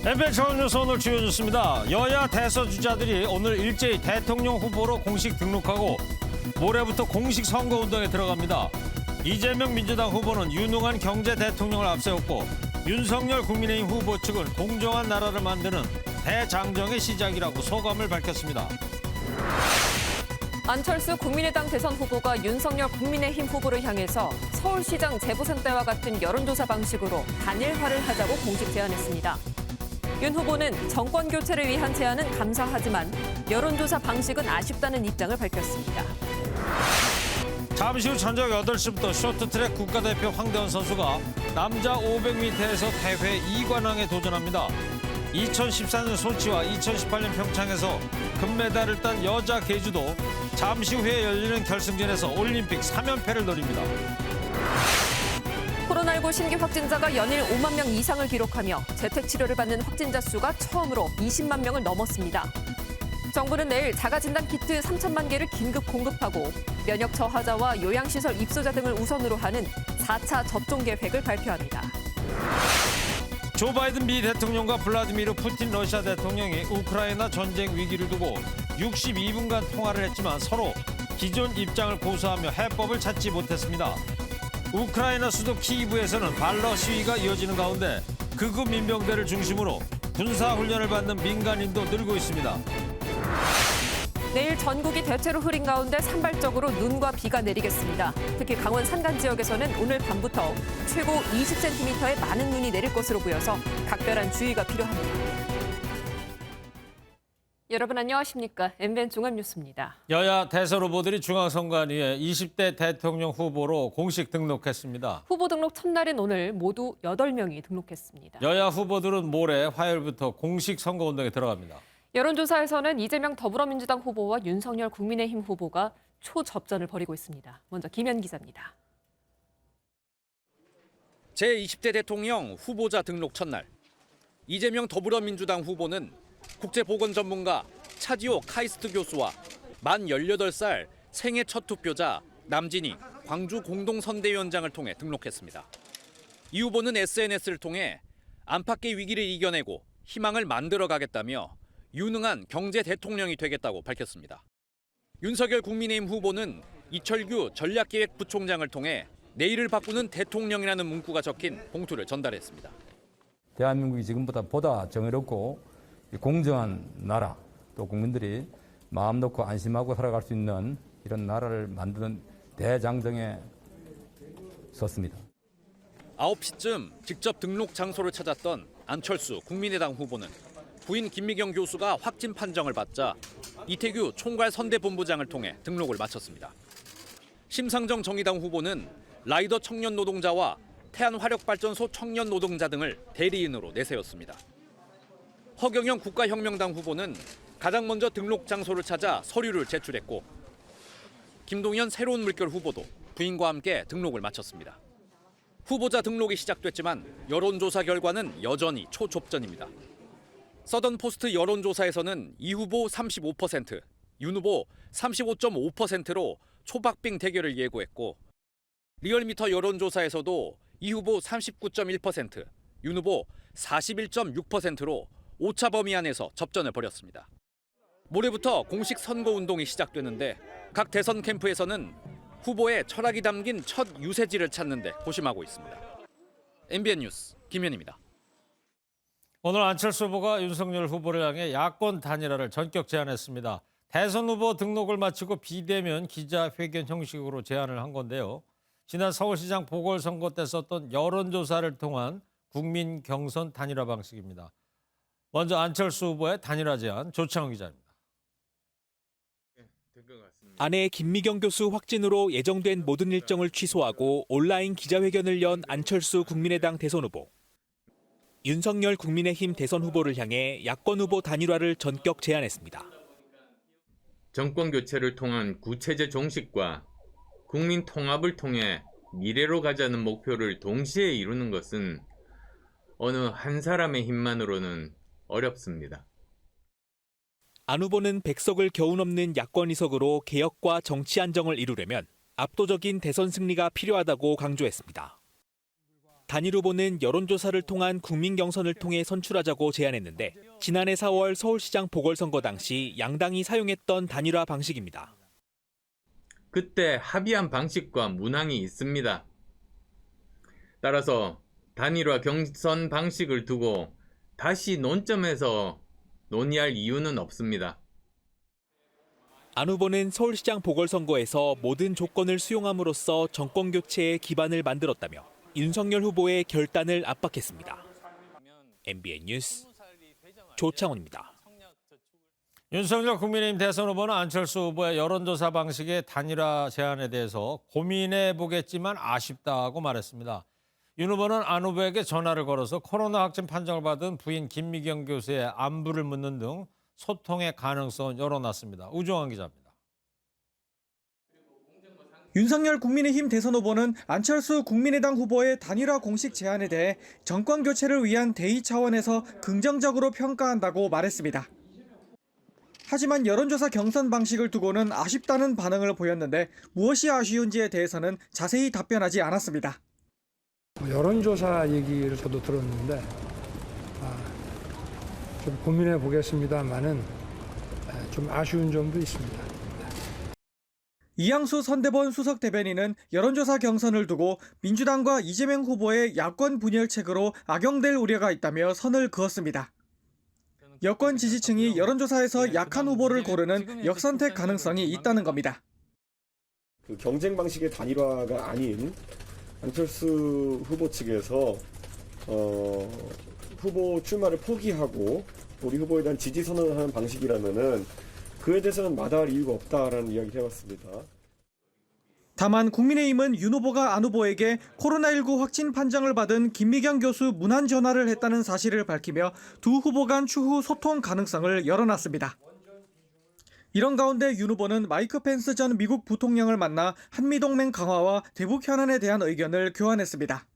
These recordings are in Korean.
MBN 정원뉴스 오늘 주요 뉴스입니다. 여야 대선 주자들이 오늘 일제히 대통령 후보로 공식 등록하고 모레부터 공식 선거운동에 들어갑니다. 이재명 민주당 후보는 유능한 경제 대통령을 앞세웠고 윤석열 국민의힘 후보 측은 공정한 나라를 만드는 대장정의 시작이라고 소감을 밝혔습니다. 안철수 국민의당 대선 후보가 윤석열 국민의힘 후보를 향해서 서울시장 재보선 때와 같은 여론조사 방식으로 단일화를 하자고 공식 제안했습니다. 윤 후보는 정권 교체를 위한 제안은 감사하지만 여론조사 방식은 아쉽다는 입장을 밝혔습니다. 잠시 후 저녁 8시부터 쇼트트랙 국가대표 황대헌 선수가 남자 500m에서 대회 2관왕에 도전합니다. 2014년 소치와 2018년 평창에서 금메달을 딴 여자 계주도 잠시 후에 열리는 결승전에서 올림픽 3연패를 노립니다. 코로나19 신규 확진자가 연일 5만 명 이상을 기록하며 재택치료를 받는 확진자 수가 처음으로 20만 명을 넘었습니다. 정부는 내일 자가진단 키트 3천만 개를 긴급 공급하고 면역 저하자와 요양시설 입소자 등을 우선으로 하는 4차 접종 계획을 발표합니다. 조 바이든 미 대통령과 블라디미르 푸틴 러시아 대통령이 우크라이나 전쟁 위기를 두고 62분간 통화를 했지만 서로 기존 입장을 고수하며 해법을 찾지 못했습니다. 우크라이나 수도 키이브에서는 발러 시위가 이어지는 가운데 극우 민병대를 중심으로 군사훈련을 받는 민간인도 늘고 있습니다. 내일 전국이 대체로 흐린 가운데 산발적으로 눈과 비가 내리겠습니다. 특히 강원 산간 지역에서는 오늘 밤부터 최고 20cm의 많은 눈이 내릴 것으로 보여서 각별한 주의가 필요합니다. 여러분 안녕하십니까? MBN 종합뉴스입니다. 여야 대선 후보들이 중앙선관위에 20대 대통령 후보로 공식 등록했습니다. 후보 등록 첫날인 오늘 모두 8명이 등록했습니다. 여야 후보들은 모레 화요일부터 공식 선거운동에 들어갑니다. 여론조사에서는 이재명 더불어민주당 후보와 윤석열 국민의힘 후보가 초접전을 벌이고 있습니다. 먼저 김현 기자입니다. 제20대 대통령 후보자 등록 첫날, 이재명 더불어민주당 후보는 국제보건 전문가 차지호 카이스트 교수와 만 18살 생애 첫 투표자 남진희 광주 공동선대위원장을 통해 등록했습니다. 이 후보는 SNS를 통해 안팎의 위기를 이겨내고 희망을 만들어가겠다며 유능한 경제 대통령이 되겠다고 밝혔습니다. 윤석열 국민의힘 후보는 이철규 전략기획부총장을 통해 내일을 바꾸는 대통령이라는 문구가 적힌 봉투를 전달했습니다. 대한민국이 지금보다 보다 정의롭고 공정한 나라, 또 국민들이 마음 놓고 안심하고 살아갈 수 있는 이런 나라를 만드는 대장정에 섰습니다. 9시쯤 직접 등록 장소를 찾았던 안철수 국민의당 후보는 부인 김미경 교수가 확진 판정을 받자 이태규 총괄선대본부장을 통해 등록을 마쳤습니다. 심상정 정의당 후보는 라이더 청년 노동자와 태안화력발전소 청년 노동자 등을 대리인으로 내세웠습니다. 허경영 국가혁명당 후보는 가장 먼저 등록 장소를 찾아 서류를 제출했고 김동연 새로운 물결 후보도 부인과 함께 등록을 마쳤습니다. 후보자 등록이 시작됐지만 여론조사 결과는 여전히 초접전입니다. 서던포스트 여론조사에서는 이 후보 35%, 윤 후보 35.5%로 초박빙 대결을 예고했고 리얼미터 여론조사에서도 이 후보 39.1%, 윤 후보 41.6%로 오차 범위 안에서 접전을 벌였습니다. 모레부터 공식 선거운동이 시작되는데 각 대선 캠프에서는 후보의 철학이 담긴 첫 유세지를 찾는 데 고심하고 있습니다. MBN 뉴스 김현입니다. 오늘 안철수 후보가 윤석열 후보를 향해 야권 단일화를 전격 제안했습니다. 대선 후보 등록을 마치고 비대면 기자회견 형식으로 제안을 한 건데요. 지난 서울시장 보궐선거 때 썼던 여론조사를 통한 국민 경선 단일화 방식입니다. 먼저 안철수 후보의 단일화 제안 조창훈 기자입니다. 아내 김미경 교수 확진으로 예정된 모든 일정을 취소하고 온라인 기자회견을 연 안철수 국민의당 대선 후보. 윤석열 국민의힘 대선 후보를 향해 야권 후보 단일화를 전격 제안했습니다. 정권 교체를 통한 구체제 종식과 국민 통합을 통해 미래로 가자는 목표를 동시에 이루는 것은 어느 한 사람의 힘만으로는 어렵습니다. 안 후보는 100석을 겨우 넘는 야권 이석으로 개혁과 정치 안정을 이루려면 압도적인 대선 승리가 필요하다고 강조했습니다. 단일 후보는 여론조사를 통한 국민 경선을 통해 선출하자고 제안했는데 지난해 4월 서울시장 보궐선거 당시 양당이 사용했던 단일화 방식입니다. 그때 합의한 방식과 문항이 있습니다. 따라서 단일화 경선 방식을 두고 다시 논점에서 논의할 이유는 없습니다. 안 후보는 서울시장 보궐선거에서 모든 조건을 수용함으로써 정권교체의 기반을 만들었다며 윤석열 후보의 결단을 압박했습니다. MBN 뉴스 조창훈입니다. 윤석열 국민의힘 대선 후보는 안철수 후보의 여론조사 방식의 단일화 제안에 대해서 고민해 보겠지만 아쉽다고 말했습니다. 윤 후보는 안 후보에게 전화를 걸어서 코로나 확진 판정을 받은 부인 김미경 교수의 안부를 묻는 등 소통의 가능성을 열어놨습니다. 우종환 기자입니다. 윤석열 국민의힘 대선 후보는 안철수 국민의당 후보의 단일화 공식 제안에 대해 정권 교체를 위한 대의 차원에서 긍정적으로 평가한다고 말했습니다. 하지만 여론조사 경선 방식을 두고는 아쉽다는 반응을 보였는데 무엇이 아쉬운지에 대해서는 자세히 답변하지 않았습니다. 여론조사 얘기를 저도 들었는데 좀 고민해 보겠습니다만은 좀 아쉬운 점도 있습니다. 이양수 선대본 수석 대변인은 여론조사 경선을 두고 민주당과 이재명 후보의 야권 분열책으로 악용될 우려가 있다며 선을 그었습니다. 여권 지지층이 여론조사에서 약한 후보를 고르는 역선택 가능성이 있다는 겁니다. 그 경쟁 방식의 단일화가 아닌 안철수 후보 측에서 후보 출마를 포기하고 우리 후보에 대한 지지 선언을 하는 방식이라면은 그에 대해서는 마다할 이유가 없다라는 이야기를 해왔습니다. 다만 국민의힘은 윤 후보가 안 후보에게 코로나19 확진 판정을 받은 김미경 교수 문안 전화를 했다는 사실을 밝히며 두 후보 간 추후 소통 가능성을 열어놨습니다. 이런 가운데 윤 후보는 마이크 펜스 전 미국 부통령을 만나 한미동맹 강화와 대북 현안에 대한 의견을 교환했습니다.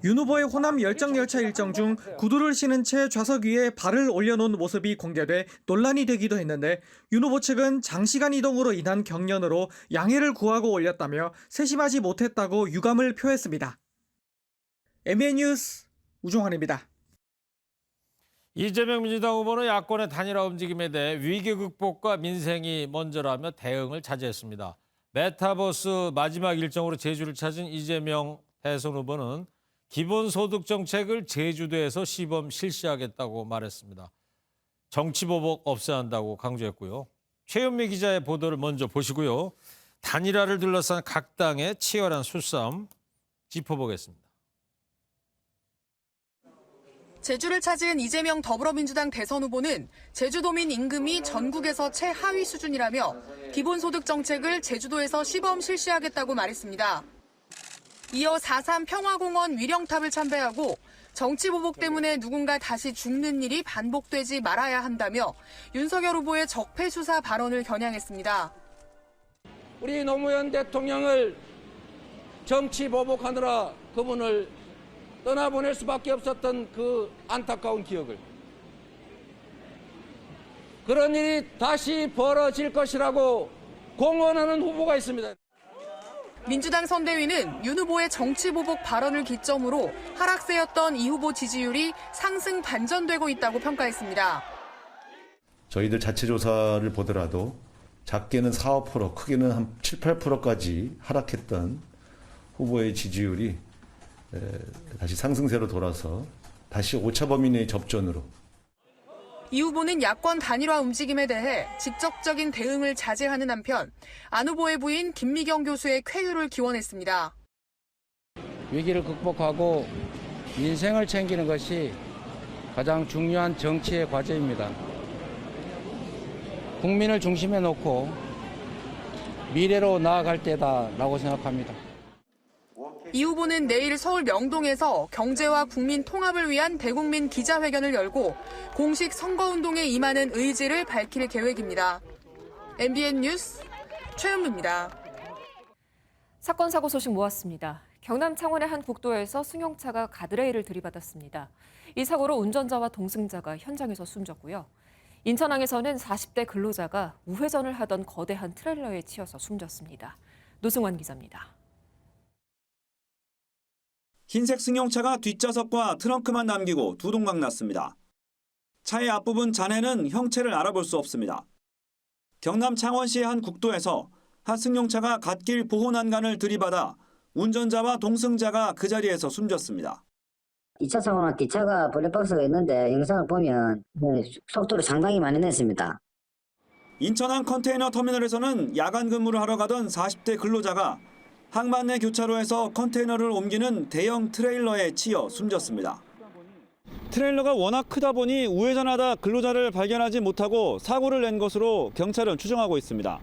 윤 후보의 호남 열정 열차 일정 중 구두를 신은 채 좌석 위에 발을 올려놓은 모습이 공개돼 논란이 되기도 했는데 윤 후보 측은 장시간 이동으로 인한 경련으로 양해를 구하고 올렸다며 세심하지 못했다고 유감을 표했습니다. MBN 뉴스 우종환입니다. 이재명 민주당 후보는 야권의 단일화 움직임에 대해 위기 극복과 민생이 먼저라며 대응을 자제했습니다. 메타버스 마지막 일정으로 제주를 찾은 이재명 대선 후보는 기본소득 정책을 제주도에서 시범 실시하겠다고 말했습니다. 정치보복 없애야 한다고 강조했고요. 최현미 기자의 보도를 먼저 보시고요. 단일화를 둘러싼 각 당의 치열한 수싸움 짚어보겠습니다. 제주를 찾은 이재명 더불어민주당 대선 후보는 제주도민 임금이 전국에서 최하위 수준이라며 기본소득 정책을 제주도에서 시범 실시하겠다고 말했습니다. 이어 4.3 평화공원 위령탑을 참배하고 정치보복 때문에 누군가 다시 죽는 일이 반복되지 말아야 한다며 윤석열 후보의 적폐수사 발언을 겨냥했습니다. 우리 노무현 대통령을 정치보복하느라 그분을 떠나보낼 수밖에 없었던 그 안타까운 기억을, 그런 일이 다시 벌어질 것이라고 공언하는 후보가 있습니다. 민주당 선대위는 윤 후보의 정치보복 발언을 기점으로 하락세였던 이 후보 지지율이 상승 반전되고 있다고 평가했습니다. 저희들 자체 조사를 보더라도 작게는 4, 5%, 크게는 한 7, 8%까지 하락했던 후보의 지지율이 다시 상승세로 돌아서 다시 오차범위 내의 접전으로. 이 후보는 야권 단일화 움직임에 대해 직접적인 대응을 자제하는 한편 안 후보의 부인 김미경 교수의 쾌유를 기원했습니다. 위기를 극복하고 민생을 챙기는 것이 가장 중요한 정치의 과제입니다. 국민을 중심에 놓고 미래로 나아갈 때다라고 생각합니다. 이 후보는 내일 서울 명동에서 경제와 국민 통합을 위한 대국민 기자회견을 열고 공식 선거운동에 임하는 의지를 밝힐 계획입니다. MBN 뉴스 최은미입니다. 사건 사고 소식 모았습니다. 경남 창원의 한 국도에서 승용차가 가드레일을 들이받았습니다. 이 사고로 운전자와 동승자가 현장에서 숨졌고요. 인천항에서는 40대 근로자가 우회전을 하던 거대한 트레일러에 치여서 숨졌습니다. 노승환 기자입니다. 흰색 승용차가 뒷좌석과 트렁크만 남기고 두 동강 났습니다. 차의 앞부분 잔해는 형체를 알아볼 수 없습니다. 경남 창원시의 한 국도에서 한 승용차가 갓길 보호 난간을 들이받아 운전자와 동승자가 그 자리에서 숨졌습니다. 2차 사고는 뒷차가 블랙박스가 있는데 영상을 보면 속도를 상당히 많이 냈습니다. 인천항 컨테이너 터미널에서는 야간 근무를 하러 가던 40대 근로자가 항만내 교차로에서 컨테이너를 옮기는 대형 트레일러에 치여 숨졌습니다. 트레일러가 워낙 크다 보니 우회전하다 근로자를 발견하지 못하고 사고를 낸 것으로 경찰은 추정하고 있습니다.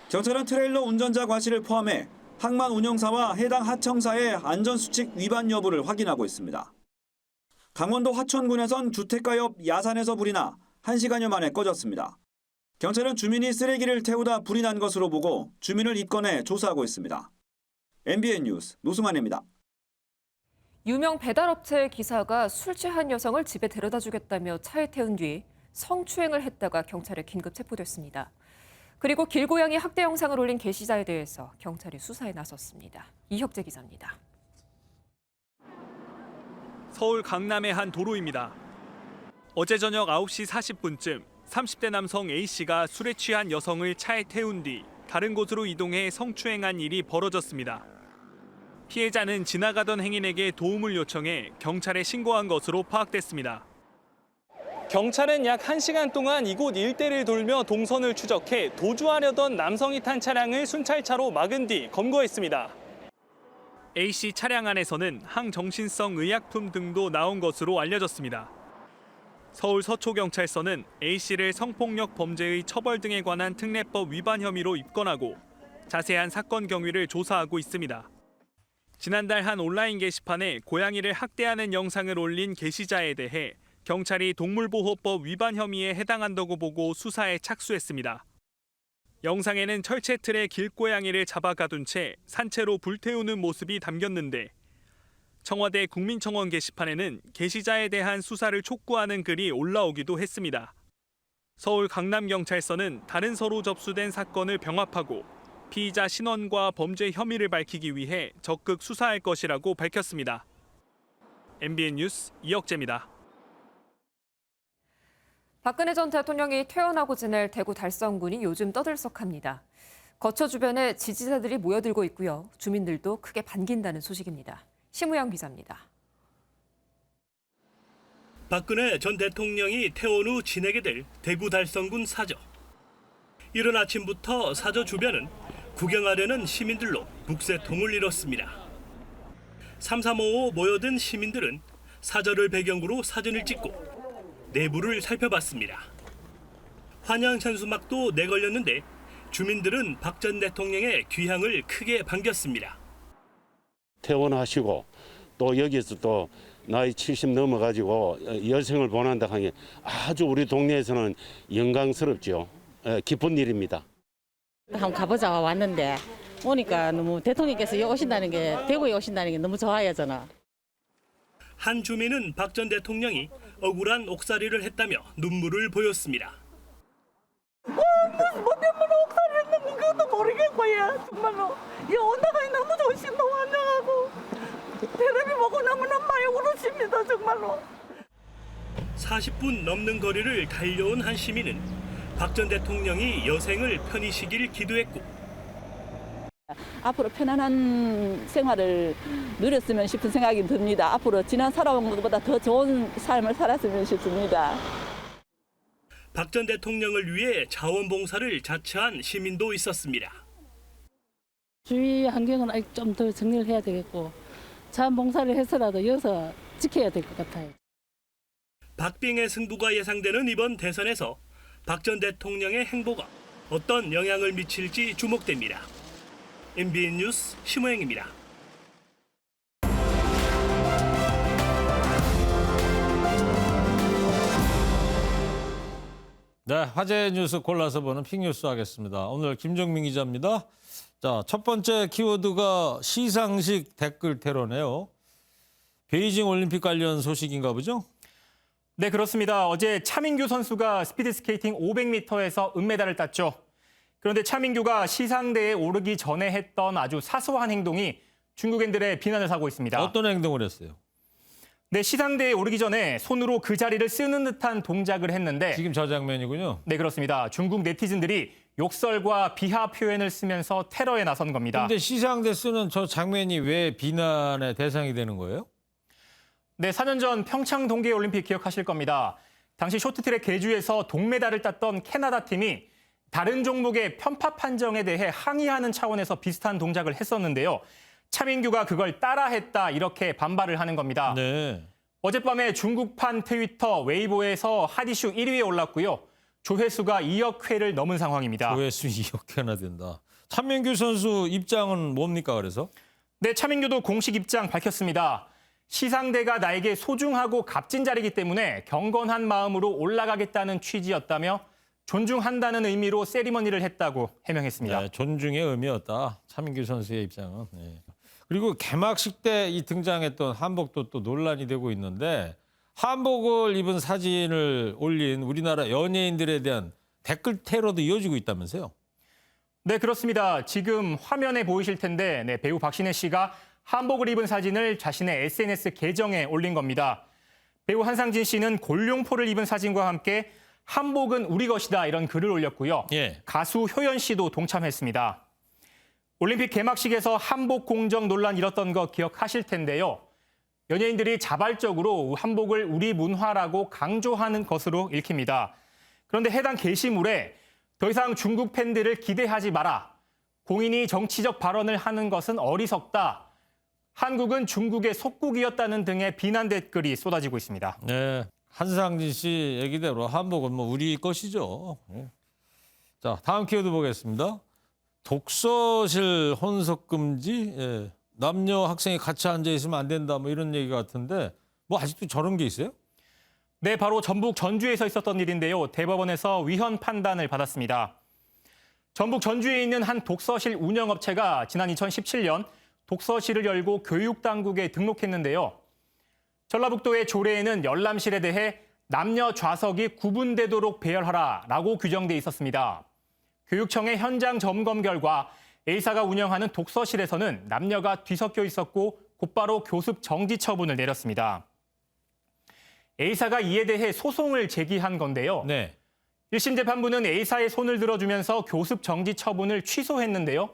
경찰은 트레일러 운전자 과실을 포함해 항만 운영사와 해당 하청사의 안전수칙 위반 여부를 확인하고 있습니다. 강원도 화천군에선 주택가 옆 야산에서 불이 나 1시간여 만에 꺼졌습니다. 경찰은 주민이 쓰레기를 태우다 불이 난 것으로 보고 주민을 입건해 조사하고 있습니다. MBN 뉴스 노승환입니다. 유명 배달업체 기사가 술 취한 여성을 집에 데려다 주겠다며 차에 태운 뒤 성추행을 했다가 경찰에 긴급 체포됐습니다. 그리고 길고양이 학대 영상을 올린 게시자에 대해서 경찰이 수사에 나섰습니다. 이혁재 기자입니다. 서울 강남의 한 도로입니다. 어제 저녁 9시 40분쯤 30대 남성 A씨가 술에 취한 여성을 차에 태운 뒤 다른 곳으로 이동해 성추행한 일이 벌어졌습니다. 피해자는 지나가던 행인에게 도움을 요청해 경찰에 신고한 것으로 파악됐습니다. 경찰은 약 1시간 동안 이곳 일대를 돌며 동선을 추적해 도주하려던 남성이 탄 차량을 순찰차로 막은 뒤 검거했습니다. A씨 차량 안에서는 항정신성 의약품 등도 나온 것으로 알려졌습니다. 서울 서초경찰서는 A씨를 성폭력 범죄의 처벌 등에 관한 특례법 위반 혐의로 입건하고 자세한 사건 경위를 조사하고 있습니다. 지난달 한 온라인 게시판에 고양이를 학대하는 영상을 올린 게시자에 대해 경찰이 동물보호법 위반 혐의에 해당한다고 보고 수사에 착수했습니다. 영상에는 철제 틀에 길고양이를 잡아 가둔 채 산채로 불태우는 모습이 담겼는데 청와대 국민청원 게시판에는 게시자에 대한 수사를 촉구하는 글이 올라오기도 했습니다. 서울 강남경찰서는 다른 서로 접수된 사건을 병합하고 피의자 신원과 범죄 혐의를 밝히기 위해 적극 수사할 것이라고 밝혔습니다. MBN 뉴스 이혁재입니다. 박근혜 전 대통령이 퇴원하고 지낼 대구 달성군이 요즘 떠들썩합니다. 거처 주변에 지지자들이 모여들고 있고요. 주민들도 크게 반긴다는 소식입니다. 심우영 기자입니다. 박근혜 전 대통령이 퇴원 후 지내게 될 대구 달성군 사저. 이른 아침부터 사저 주변은 구경하려는 시민들로 북새통을 이뤘습니다. 3355 모여든 시민들은 사저를 배경으로 사진을 찍고 내부를 살펴봤습니다. 환영 현수막도 내걸렸는데 주민들은 박 전 대통령의 귀향을 크게 반겼습니다. 퇴원하시고 또 여기서 또 나이 70 넘어가지고 여생을 보낸다 하니 아주 우리 동네에서는 영광스럽죠. 기쁜 일입니다. 한번 가보자 왔는데 오니까 너무 대통령께서 여기 오신다는 게 대구에 오신다는 게 너무 좋아요 저는. 한 주민은 박 전 대통령이 억울한 옥살이를 했다며 눈물을 보였습니다. 뭐 때문에 옥살이를 했는지 그것도 모르겠고요. 정말로 이 온다가니 너무 좋으신 너무 환장하고 텔레비 보고 너무너무 많이 울으십니다. 정말로. 40분 넘는 거리를 달려온 한 시민은 박 전 대통령이 여생을 편히 쉬길 기도했고 앞으로 편안한 생활을 누렸으면 싶은 생각이 듭니다. 앞으로 지난 살아온 것보다 더 좋은 삶을 살았으면 싶습니다. 박 전 대통령을 위해 자원봉사를 자처한 시민도 있었습니다. 주위 환경은 아직 좀 더 정리를 해야 되겠고 자원봉사를 해서라도 여기서 지켜야 될 것 같아요. 박빙의 승부가 예상되는 이번 대선에서 박 전 대통령의 행보가 어떤 영향을 미칠지 주목됩니다. MBN 뉴스 심호영입니다. 네, 화제 뉴스 골라서 보는 픽뉴스 하겠습니다. 오늘 김정민 기자입니다. 자, 첫 번째 키워드가 시상식 댓글 테러네요. 베이징 올림픽 관련 소식인가 보죠? 네, 그렇습니다. 어제 차민규 선수가 스피드스케이팅 500m에서 은메달을 땄죠. 그런데 차민규가 시상대에 오르기 전에 했던 아주 사소한 행동이 중국인들의 비난을 사고 있습니다. 어떤 행동을 했어요? 네, 시상대에 오르기 전에 손으로 그 자리를 쓰는 듯한 동작을 했는데 지금 저 장면이군요. 네, 그렇습니다. 중국 네티즌들이 욕설과 비하 표현을 쓰면서 테러에 나선 겁니다. 그런데 시상대 쓰는 저 장면이 왜 비난의 대상이 되는 거예요? 네, 4년 전 평창 동계올림픽 기억하실 겁니다. 당시 쇼트트랙 계주에서 동메달을 땄던 캐나다 팀이 다른 종목의 편파 판정에 대해 항의하는 차원에서 비슷한 동작을 했었는데요. 차민규가 그걸 따라했다 이렇게 반발을 하는 겁니다. 네. 어젯밤에 중국판 트위터 웨이보에서 핫이슈 1위에 올랐고요. 조회수가 2억 회를 넘은 상황입니다. 조회수 2억 회나 된다. 차민규 선수 입장은 뭡니까 그래서? 네, 차민규도 공식 입장 밝혔습니다. 시상대가 나에게 소중하고 값진 자리이기 때문에 경건한 마음으로 올라가겠다는 취지였다며 존중한다는 의미로 세리머니를 했다고 해명했습니다. 네, 존중의 의미였다. 차민규 선수의 입장은. 네. 그리고 개막식 때 이 등장했던 한복도 또 논란이 되고 있는데 한복을 입은 사진을 올린 우리나라 연예인들에 대한 댓글 테러도 이어지고 있다면서요? 네, 그렇습니다. 지금 화면에 보이실 텐데 배우 박신혜 씨가 한복을 입은 사진을 자신의 SNS 계정에 올린 겁니다. 배우 한상진 씨는 골룡포를 입은 사진과 함께 한복은 우리 것이다 이런 글을 올렸고요. 예. 가수 효연 씨도 동참했습니다. 올림픽 개막식에서 한복 공정 논란 일었던 거 기억하실 텐데요. 연예인들이 자발적으로 한복을 우리 문화라고 강조하는 것으로 읽힙니다. 그런데 해당 게시물에 더 이상 중국 팬들을 기대하지 마라. 공인이 정치적 발언을 하는 것은 어리석다. 한국은 중국의 속국이었다는 등의 비난 댓글이 쏟아지고 있습니다. 네, 한상진 씨 얘기대로 한복은 뭐 우리 것이죠. 네. 자, 다음 키워드 보겠습니다. 독서실 혼석 금지, 예. 남녀 학생이 같이 앉아 있으면 안 된다, 뭐 이런 얘기 같은데 뭐 아직도 저런 게 있어요? 네, 바로 전북 전주에서 있었던 일인데요. 대법원에서 위헌 판단을 받았습니다. 전북 전주에 있는 한 독서실 운영업체가 지난 2017년 독서실을 열고 교육당국에 등록했는데요. 전라북도의 조례에는 열람실에 대해 남녀 좌석이 구분되도록 배열하라라고 규정돼 있었습니다. 교육청의 현장 점검 결과 A사가 운영하는 독서실에서는 남녀가 뒤섞여 있었고 곧바로 교습 정지 처분을 내렸습니다. A사가 이에 대해 소송을 제기한 건데요. 네. 1심 재판부는 A사의 손을 들어주면서 교습 정지 처분을 취소했는데요.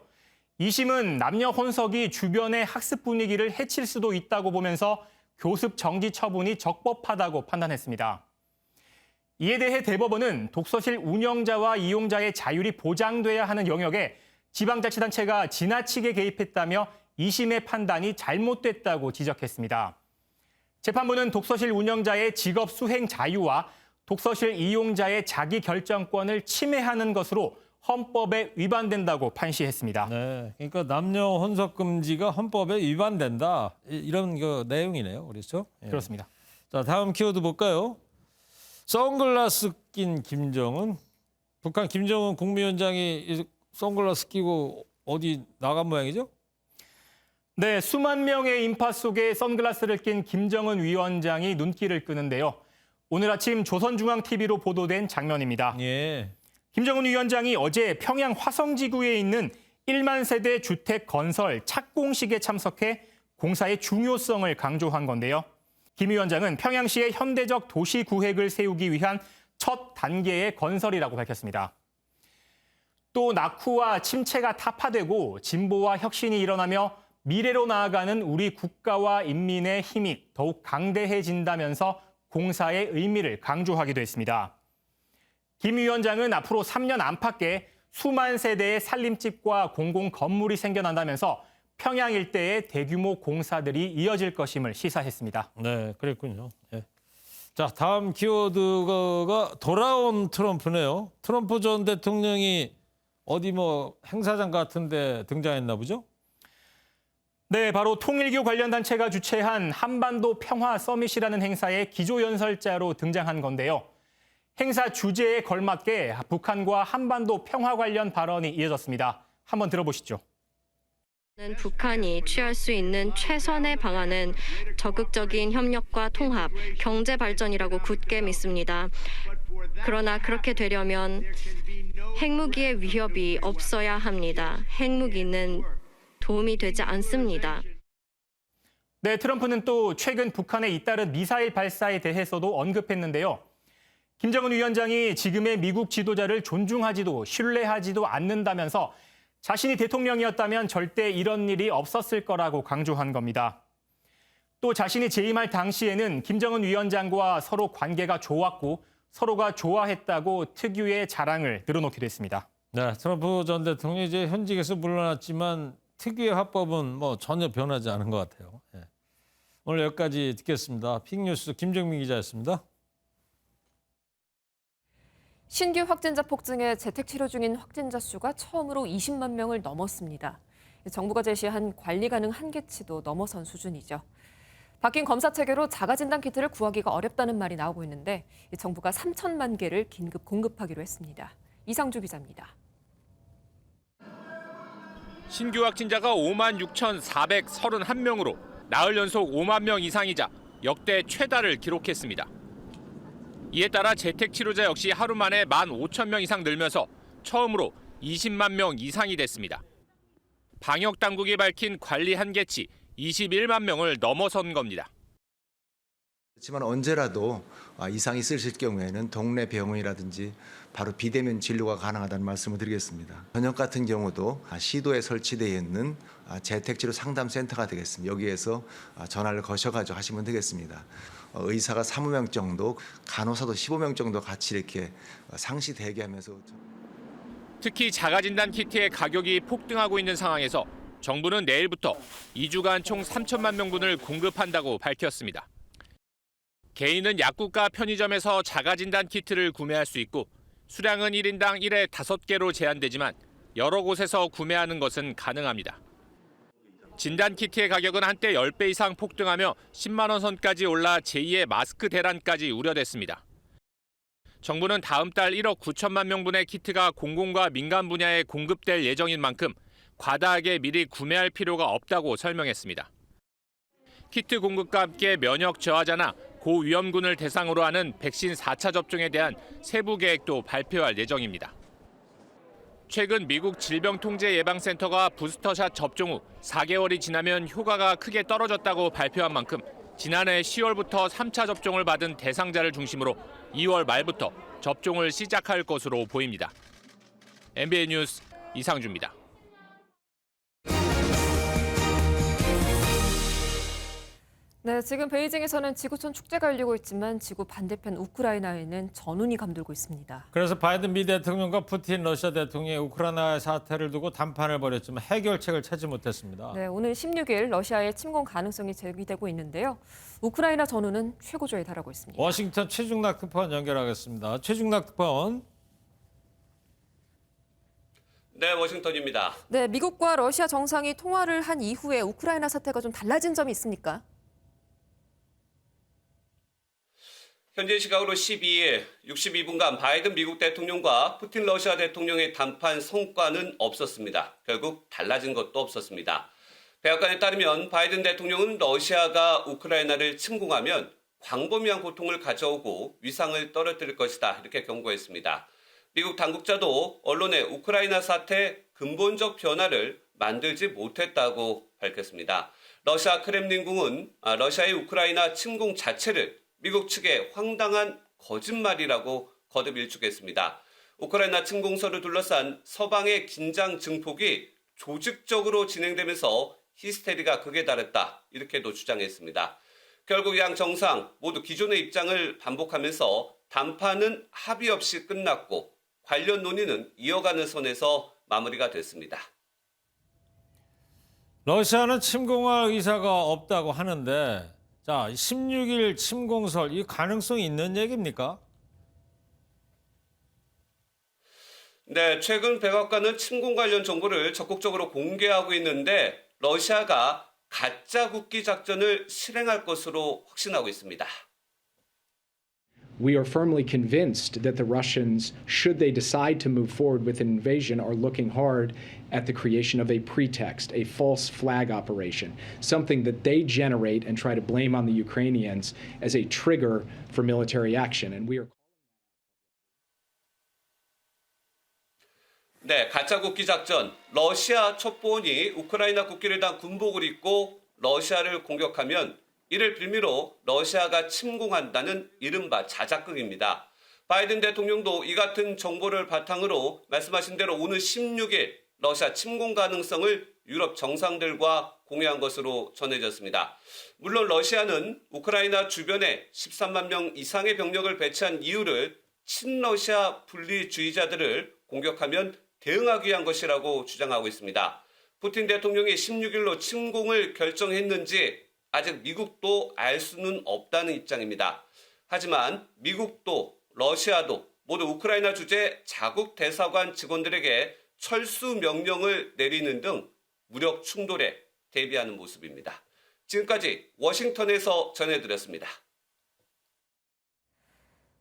2심은 남녀 혼석이 주변의 학습 분위기를 해칠 수도 있다고 보면서 교습 정지 처분이 적법하다고 판단했습니다. 이에 대해 대법원은 독서실 운영자와 이용자의 자율이 보장돼야 하는 영역에 지방자치단체가 지나치게 개입했다며 2심의 판단이 잘못됐다고 지적했습니다. 재판부는 독서실 운영자의 직업 수행 자유와 독서실 이용자의 자기 결정권을 침해하는 것으로 헌법에 위반된다고 판시했습니다. 네, 그러니까 남녀 혼석 금지가 헌법에 위반된다 이런 그 내용이네요, 그렇죠? 예. 그렇습니다. 자, 다음 키워드 볼까요? 선글라스 낀 김정은. 북한 김정은 국무위원장이 선글라스 끼고 어디 나간 모양이죠? 네, 수만 명의 인파 속에 선글라스를 낀 김정은 위원장이 눈길을 끄는데요. 오늘 아침 조선중앙TV로 보도된 장면입니다. 예. 김정은 위원장이 어제 평양 화성지구에 있는 1만 세대 주택 건설 착공식에 참석해 공사의 중요성을 강조한 건데요. 김 위원장은 평양시의 현대적 도시 구획을 세우기 위한 첫 단계의 건설이라고 밝혔습니다. 또 낙후와 침체가 타파되고 진보와 혁신이 일어나며 미래로 나아가는 우리 국가와 인민의 힘이 더욱 강대해진다면서 공사의 의미를 강조하기도 했습니다. 김 위원장은 앞으로 3년 안팎에 수만 세대의 살림집과 공공 건물이 생겨난다면서 평양 일대의 대규모 공사들이 이어질 것임을 시사했습니다. 네, 그랬군요. 예. 자, 다음 키워드가 돌아온 트럼프네요. 트럼프 전 대통령이 어디 뭐 행사장 같은 데 등장했나 보죠? 네, 바로 통일교 관련 단체가 주최한 한반도 평화 서밋이라는 행사에 기조연설자로 등장한 건데요. 행사 주제에 걸맞게 북한과 한반도 평화 관련 발언이 이어졌습니다. 한번 들어보시죠. 북한이 취할 수 있는 최선의 방안은 적극적인 협력과 통합, 경제 발전이라고 굳게 믿습니다. 그러나 그렇게 되려면 핵무기의 위협이 없어야 합니다. 핵무기는 도움이 되지 않습니다. 네, 트럼프는 또 최근 북한의 잇따른 미사일 발사에 대해서도 언급했는데요. 김정은 위원장이 지금의 미국 지도자를 존중하지도 신뢰하지도 않는다면서 자신이 대통령이었다면 절대 이런 일이 없었을 거라고 강조한 겁니다. 또 자신이 재임할 당시에는 김정은 위원장과 서로 관계가 좋았고 서로가 좋아했다고 특유의 자랑을 늘어놓기도 했습니다. 네, 트럼프 전 대통령이 이제 현직에서 물러났지만 특유의 화법은 뭐 전혀 변하지 않은 것 같아요. 예. 오늘 여기까지 듣겠습니다. 픽뉴스 김정민 기자였습니다. 신규 확진자 폭증에 재택 치료 중인 확진자 수가 처음으로 20만 명을 넘었습니다. 정부가 제시한 관리 가능 한계치도 넘어선 수준이죠. 바뀐 검사 체계로 자가진단 키트를 구하기가 어렵다는 말이 나오고 있는데 정부가 3천만 개를 긴급 공급하기로 했습니다. 이상주 기자입니다. 신규 확진자가 56,431명으로 나흘 연속 5만 명 이상이자 역대 최다를 기록했습니다. 이에 따라 재택치료자 역시 하루 만에 15,000명 이상 늘면서 처음으로 20만 명 이상이 됐습니다. 방역당국이 밝힌 관리 한계치 21만 명을 넘어선 겁니다. 그렇지만 언제라도 이상이 있으실 경우에는 동네 병원이라든지 바로 비대면 진료가 가능하다는 말씀을 드리겠습니다. 저녁 같은 경우도 시도에 설치되어 있는 재택치료 상담센터가 되겠습니다. 여기에서 전화를 거셔가지고 하시면 되겠습니다. 의사가 20명 정도, 간호사도 15명 정도 같이 이렇게 상시 대기하면서. 특히 자가진단 키트의 가격이 폭등하고 있는 상황에서 정부는 내일부터 2주간 총 3천만 명분을 공급한다고 밝혔습니다. 개인은 약국과 편의점에서 자가진단 키트를 구매할 수 있고 수량은 1인당 1회 5개로 제한되지만 여러 곳에서 구매하는 것은 가능합니다. 진단 키트의 가격은 한때 10배 이상 폭등하며 10만 원 선까지 올라 제2의 마스크 대란까지 우려됐습니다. 정부는 다음 달 1억 9천만 명분의 키트가 공공과 민간 분야에 공급될 예정인 만큼 과다하게 미리 구매할 필요가 없다고 설명했습니다. 키트 공급과 함께 면역 저하자나 고위험군을 대상으로 하는 백신 4차 접종에 대한 세부 계획도 발표할 예정입니다. 최근 미국 질병통제예방센터가 부스터샷 접종 후 4개월이 지나면 효과가 크게 떨어졌다고 발표한 만큼 지난해 10월부터 3차 접종을 받은 대상자를 중심으로 2월 말부터 접종을 시작할 것으로 보입니다. MBN 뉴스 이상주입니다. 네, 지금 베이징에서는 지구촌 축제가 열리고 있지만 지구 반대편 우크라이나에는 전운이 감돌고 있습니다. 그래서 바이든 미 대통령과 푸틴 러시아 대통령이 우크라이나의 사태를 두고 담판을 벌였지만 해결책을 찾지 못했습니다. 네, 오늘 16일 러시아의 침공 가능성이 제기되고 있는데요. 우크라이나 전운은 최고조에 달하고 있습니다. 워싱턴 최중락 특파원 연결하겠습니다. 최중락 특파원. 네, 워싱턴입니다. 네, 미국과 러시아 정상이 통화를 한 이후에 우크라이나 사태가 좀 달라진 점이 있습니까? 현재 시각으로 12일 62분간 바이든 미국 대통령과 푸틴 러시아 대통령의談判 성과는 없었습니다. 결국 달라진 것도 없었습니다. 백악관에 따르면 바이든 대통령은 러시아가 우크라이나를 침공하면 광범위한 고통을 가져오고 위상을 떨어뜨릴 것이다 이렇게 경고했습니다. 미국 당국자도 언론에 우크라이나 사태 근본적 변화를 만들지 못했다고 밝혔습니다. 러시아 크렘린궁은 러시아의 우크라이나 침공 자체를 미국 측의 황당한 거짓말이라고 거듭 일축했습니다. 우크라이나 침공서를 둘러싼 서방의 긴장 증폭이 조직적으로 진행되면서 히스테리가 극에 달했다 이렇게도 주장했습니다. 결국 양 정상 모두 기존의 입장을 반복하면서談判은 합의 없이 끝났고 관련 논의는 이어가는 선에서 마무리가 됐습니다. 러시아는 침공할 의사가 없다고 하는데 자, 16일 침공설 이 가능성이 있는 얘기입니까? 네, 최근 백악관은 침공 관련 정보를 적극적으로 공개하고 있는데 러시아가 가짜 국기 작전을 실행할 것으로 확신하고 있습니다. We are firmly convinced that the Russians, should they decide to move forward with an invasion, are looking hard at the creation of a pretext, a false flag operation, something that they generate and try to blame on the Ukrainians as a trigger for military action. And we are. 네, 가짜 국기 작전. 러시아 첩보원이 우크라이나 국기를 단 군복을 입고 러시아를 공격하면 이를 빌미로 러시아가 침공한다는 이른바 자작극입니다. 바이든 대통령도 이 같은 정보를 바탕으로 말씀하신 대로 오늘 16일 러시아 침공 가능성을 유럽 정상들과 공유한 것으로 전해졌습니다. 물론 러시아는 우크라이나 주변에 13만 명 이상의 병력을 배치한 이유를 친러시아 분리주의자들을 공격하면 대응하기 위한 것이라고 주장하고 있습니다. 푸틴 대통령이 16일로 침공을 결정했는지 아직 미국도 알 수는 없다는 입장입니다. 하지만 미국도 러시아도 모두 우크라이나 주재 자국 대사관 직원들에게 철수 명령을 내리는 등 무력 충돌에 대비하는 모습입니다. 지금까지 워싱턴에서 전해드렸습니다.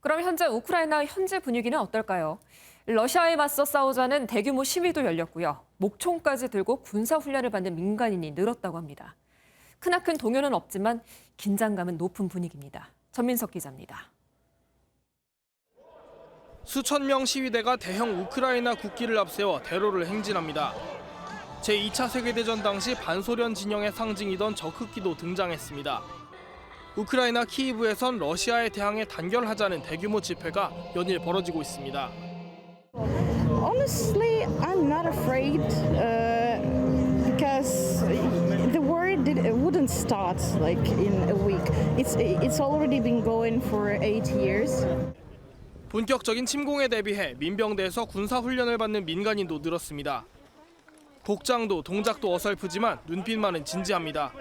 그럼 현재 우크라이나 현지 분위기는 어떨까요? 러시아에 맞서 싸우자는 대규모 시위도 열렸고요. 목총까지 들고 군사훈련을 받는 민간인이 늘었다고 합니다. 크나큰 동요는 없지만 긴장감은 높은 분위기입니다. 전민석 기자입니다. 수천 명 시위대가 대형 우크라이나 국기를 앞세워 대로를 행진합니다. 제2차 세계대전 당시 반소련 진영의 상징이던 적흑기도 등장했습니다. 우크라이나 키이브에선 러시아에 대항해 단결하자는 대규모 집회가 연일 벌어지고 있습니다. Honestly, I'm not afraid because the war wouldn't start like in a week. It's already been going for 8 years. 본격적인 침공에 대비해 민병대에서 군사훈련을 받는 민간인도 늘었습니다. 복장도 동작도 어설프지만 눈빛만은 진지합니다.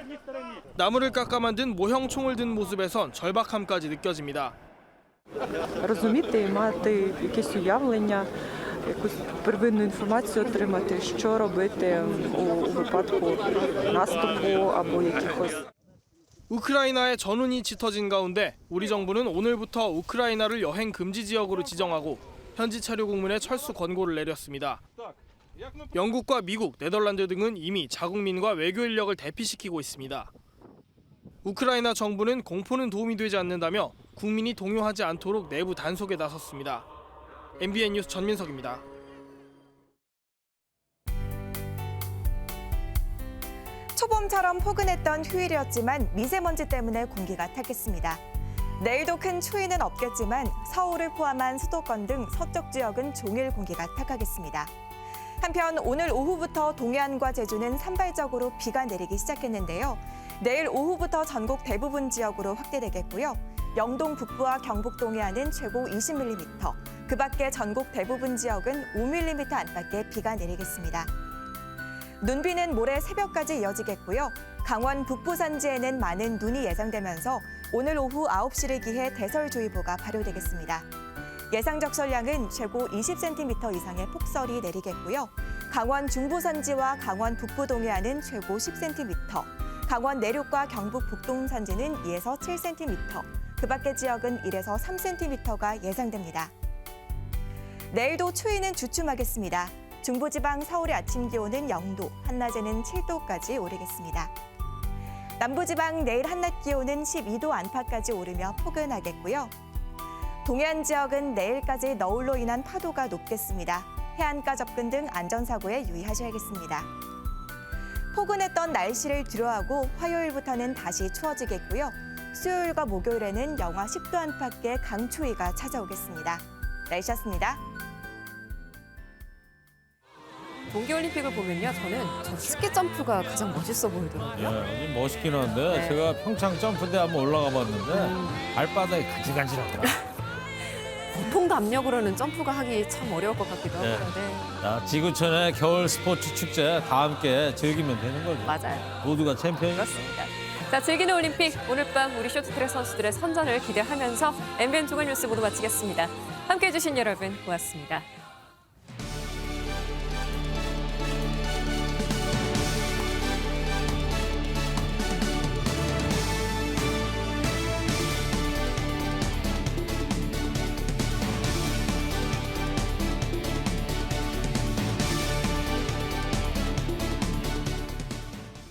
나무를 깎아 만든 모형 총을 든 모습에선 절박함까지 느껴집니다. Розуміти і мати якесь уявлення, якусь первинну інформацію отримати, що робити у випадку наступу або якихось. 우크라이나의 전운이 짙어진 가운데 우리 정부는 오늘부터 우크라이나를 여행 금지 지역으로 지정하고 현지 체류 국민의 철수 권고를 내렸습니다. 영국과 미국, 네덜란드 등은 이미 자국민과 외교 인력을 대피시키고 있습니다. 우크라이나 정부는 공포는 도움이 되지 않는다며 국민이 동요하지 않도록 내부 단속에 나섰습니다. MBN 뉴스 전민석입니다. 초봄처럼 포근했던 휴일이었지만 미세먼지 때문에 공기가 탁했습니다. 내일도 큰 추위는 없겠지만 서울을 포함한 수도권 등 서쪽 지역은 종일 공기가 탁하겠습니다. 한편 오늘 오후부터 동해안과 제주는 산발적으로 비가 내리기 시작했는데요. 내일 오후부터 전국 대부분 지역으로 확대되겠고요. 영동 북부와 경북 동해안은 최고 20mm, 그 밖에 전국 대부분 지역은 5mm 안팎의 비가 내리겠습니다. 눈비는 모레 새벽까지 이어지겠고요. 강원 북부 산지에는 많은 눈이 예상되면서 오늘 오후 9시를 기해 대설주의보가 발효되겠습니다. 예상 적설량은 최고 20cm 이상의 폭설이 내리겠고요. 강원 중부 산지와 강원 북부 동해안은 최고 10cm, 강원 내륙과 경북 북동 산지는 2에서 7cm, 그 밖의 지역은 1에서 3cm가 예상됩니다. 내일도 추위는 주춤하겠습니다. 중부지방 서울의 아침 기온은 0도, 한낮에는 7도까지 오르겠습니다. 남부지방 내일 한낮 기온은 12도 안팎까지 오르며 포근하겠고요. 동해안 지역은 내일까지 너울로 인한 파도가 높겠습니다. 해안가 접근 등 안전사고에 유의하셔야겠습니다. 포근했던 날씨를 뒤로하고 화요일부터는 다시 추워지겠고요. 수요일과 목요일에는 영하 10도 안팎의 강추위가 찾아오겠습니다. 날씨였습니다. 동계올림픽을 보면요, 저는 저 스키 점프가 가장 멋있어 보이더라고요. 네, 멋있긴 한데 네. 제가 평창 점프대 한번 올라가 봤는데 발바닥이 간질간질하더라고요. 보통 압력으로는 점프가 하기 참 어려울 것 같기도 하고요. 네. 자, 지구촌의 겨울 스포츠 축제 다 함께 즐기면 되는 거죠. 맞아요. 모두가 챔피언이죠. 그렇습니다. 자, 즐기는 올림픽 오늘 밤 우리 쇼트트랙 선수들의 선전을 기대하면서 MBN 중앙 뉴스 모두 마치겠습니다. 함께해 주신 여러분 고맙습니다.